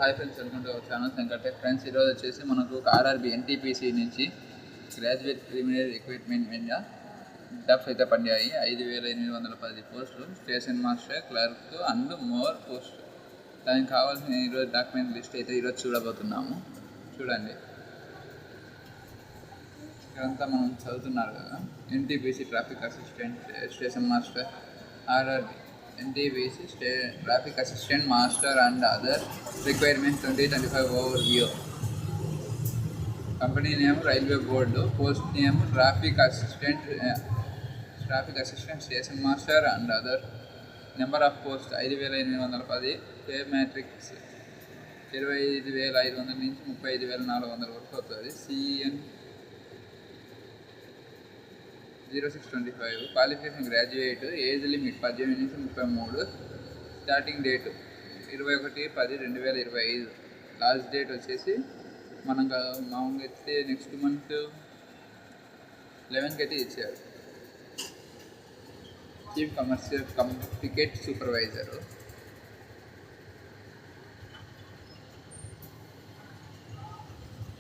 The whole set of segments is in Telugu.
Hi friends, welcome to our channel Venkatesh. Friends, ఈరోజు వచ్చేసి మనకు ఆర్ఆర్బి ఎన్టీపీసీ నుంచి గ్రాడ్యుయేట్ ప్రిలిమినరీ ఎక్విప్మెంట్ మీద డఫ్ అయితే పడ్డాయి. 5,810 పోస్టులు, station master, clerk and more post. దానికి కావాల్సిన ఈరోజు డాక్యుమెంట్ లిస్ట్ అయితే ఈరోజు చూడబోతున్నాము. చూడండి, ఇదంతా మనం చదువుతున్నారు కదా. NTPC traffic assistant, station master, RRB NTPC traffic assistant master and other requirement 2025 overview. Company name railway board, post name traffic assistant station master and other. Number of post 5,810. Pay matrix 25,500 నుంచి 35,400 వరకు అవుతుంది. CN 0625. Qualification graduate. Age limit 18 నుంచి 33. Starting date 21/10/2025. లాస్ట్ డేట్ వచ్చేసి మనం మామూలుగా అయితే నెక్స్ట్ మంత్ 11కి అయితే ఇచ్చారు. Chief commercial ticket supervisor.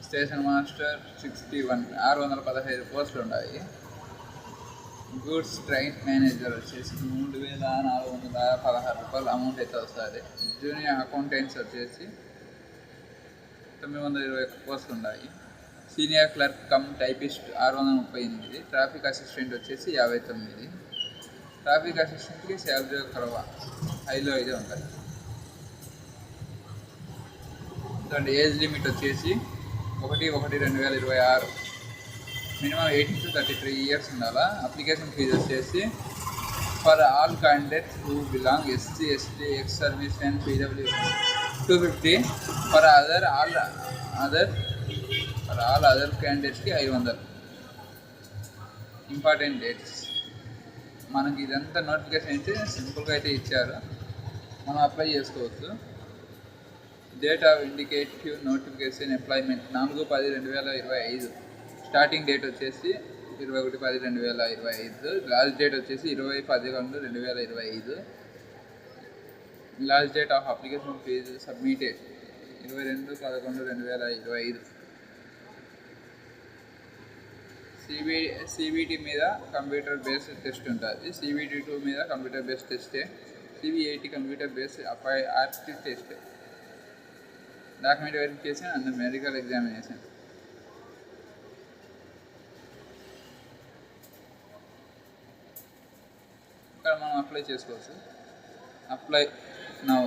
Station master 61. 615 పోస్టులు ఉన్నాయి. గూడ్స్ ట్రైన్ మేనేజర్ వచ్చేసి 3,416 రూపాయలు అమౌంట్ అయితే వస్తుంది. జూనియర్ అకౌంటెంట్స్ వచ్చేసి 920 పోస్టులు ఉన్నాయి. Senior clerk cum typist 638. Traffic assistant వచ్చేసి 59. ట్రాఫిక్ అసిస్టెంట్కి శాలరీ కరవ హైలో అయితే ఉంటుంది. దాని ఏజ్ లిమిట్ వచ్చేసి 1/1/2026. మినిమం 18 to 33 years ఉండాలా. అప్లికేషన్ ఫీజు వచ్చేసి for all candidates who belong SC, ST, ex service and PW 250. For all other క్యాండిడేట్స్కి 500. ఇంపార్టెంట్ డేట్స్ మనకి ఇదంతా నోటిఫికేషన్ అయితే సింపుల్గా అయితే ఇచ్చారు, మనం అప్లై చేసుకోవచ్చు. Date of indicative notification employment 4/10/2025. Starting date వచ్చేసి 21/10/2025. లాస్ట్ డేట్ వచ్చేసి 20/11/2025. Last date of application fees submitted 22/11/2025. CBT మీద కంప్యూటర్ బేస్డ్ టెస్ట్ ఉంటుంది. CBT 2 మీద కంప్యూటర్ బేస్డ్ టెస్టే. CBAT computer based aptitude test. Document verification and medical examination. ఇక్కడ మనం అప్లై చేసుకోవచ్చు. Apply now.